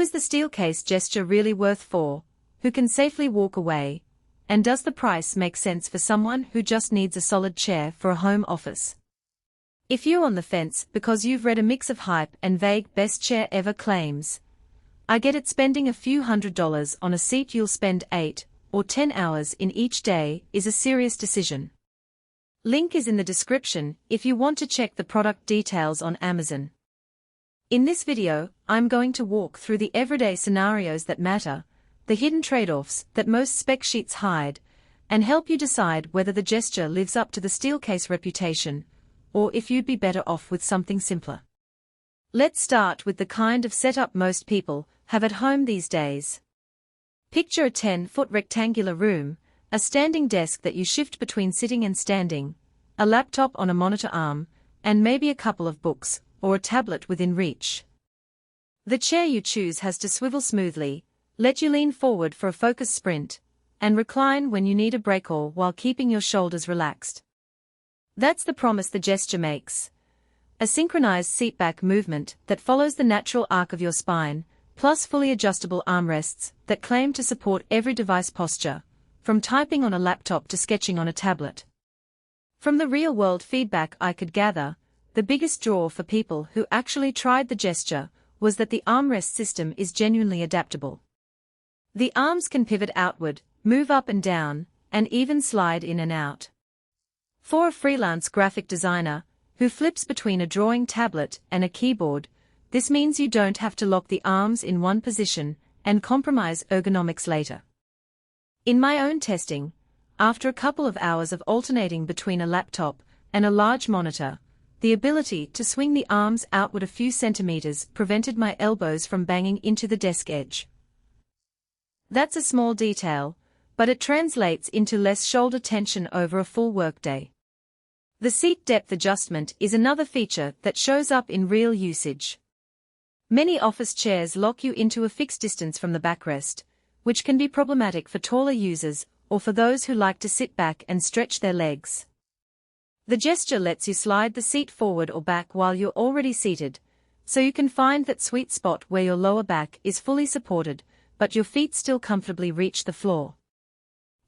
Is the Steelcase gesture really worth for who can safely walk away? And does the price make sense for someone who just needs a solid chair for a home office? If you're on the fence because you've read a mix of hype and vague best chair ever claims, I get it. Spending a few $100s on a seat you'll spend 8 or 10 hours in each day is a serious decision. Link is in the description if you want to check the product details on Amazon. In this video, I'm going to walk through the everyday scenarios that matter, the hidden trade-offs that most spec sheets hide, and help you decide whether the gesture lives up to the Steelcase reputation, or if you'd be better off with something simpler. Let's start with the kind of setup most people have at home these days. Picture a 10-foot rectangular room, a standing desk that you shift between sitting and standing, a laptop on a monitor arm, and maybe a couple of books or a tablet within reach. The chair you choose has to swivel smoothly, let you lean forward for a focused sprint, and recline when you need a break, all while keeping your shoulders relaxed. That's the promise the gesture makes. A synchronized seatback movement that follows the natural arc of your spine, plus fully adjustable armrests that claim to support every device posture, from typing on a laptop to sketching on a tablet. From the real-world feedback I could gather, the biggest draw for people who actually tried the gesture was that the armrest system is genuinely adaptable. The arms can pivot outward, move up and down, and even slide in and out. For a freelance graphic designer who flips between a drawing tablet and a keyboard, this means you don't have to lock the arms in one position and compromise ergonomics later. In my own testing, after a couple of hours of alternating between a laptop and a large monitor, the ability to swing the arms outward a few centimeters prevented my elbows from banging into the desk edge. That's a small detail, but it translates into less shoulder tension over a full workday. The seat depth adjustment is another feature that shows up in real usage. Many office chairs lock you into a fixed distance from the backrest, which can be problematic for taller users or for those who like to sit back and stretch their legs. The gesture lets you slide the seat forward or back while you're already seated, so you can find that sweet spot where your lower back is fully supported, but your feet still comfortably reach the floor.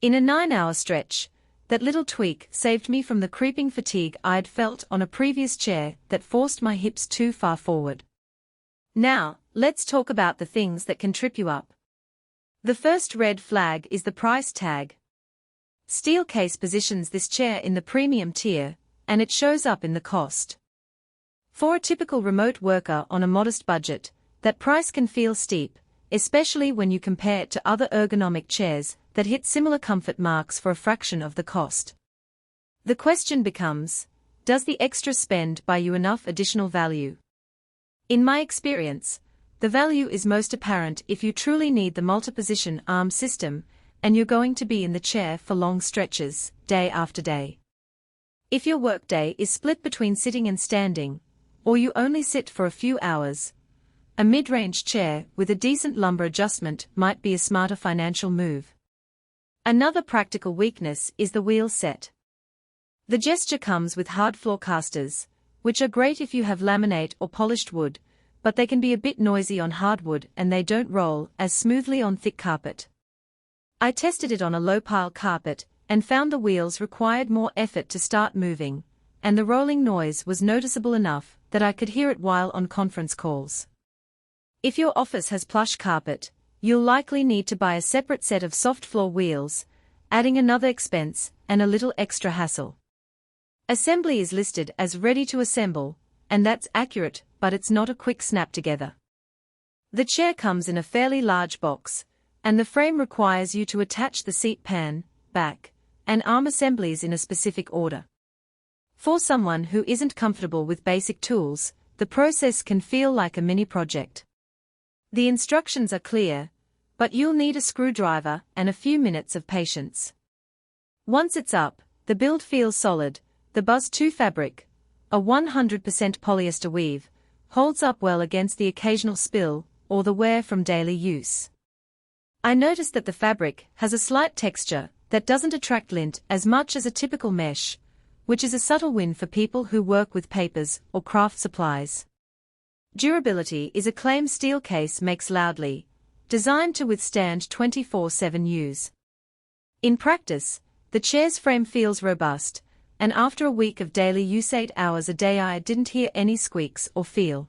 In a 9-hour stretch, that little tweak saved me from the creeping fatigue I'd felt on a previous chair that forced my hips too far forward. Now, let's talk about the things that can trip you up. The first red flag is the price tag. Steelcase positions this chair in the premium tier, and it shows up in the cost. For a typical remote worker on a modest budget, that price can feel steep, especially when you compare it to other ergonomic chairs that hit similar comfort marks for a fraction of the cost. The question becomes, does the extra spend buy you enough additional value? In my experience, the value is most apparent if you truly need the multi-position arm system and you're going to be in the chair for long stretches, day after day. If your workday is split between sitting and standing, or you only sit for a few hours, a mid-range chair with a decent lumbar adjustment might be a smarter financial move. Another practical weakness is the wheel set. The gesture comes with hard floor casters, which are great if you have laminate or polished wood, but they can be a bit noisy on hardwood and they don't roll as smoothly on thick carpet. I tested it on a low-pile carpet and found the wheels required more effort to start moving, and the rolling noise was noticeable enough that I could hear it while on conference calls. If your office has plush carpet, you'll likely need to buy a separate set of soft floor wheels, adding another expense and a little extra hassle. Assembly is listed as ready to assemble, and that's accurate, but it's not a quick snap together. The chair comes in a fairly large box, and the frame requires you to attach the seat pan, back, and arm assemblies in a specific order. For someone who isn't comfortable with basic tools, the process can feel like a mini project. The instructions are clear, but you'll need a screwdriver and a few minutes of patience. Once it's up, the build feels solid. The Buzz2 fabric, a 100% polyester weave, holds up well against the occasional spill or the wear from daily use. I noticed that the fabric has a slight texture that doesn't attract lint as much as a typical mesh, which is a subtle win for people who work with papers or craft supplies. Durability is a claim Steelcase makes loudly, designed to withstand 24/7 use. In practice, the chair's frame feels robust, and after a week of daily use 8 hours a day I didn't hear any squeaks or feel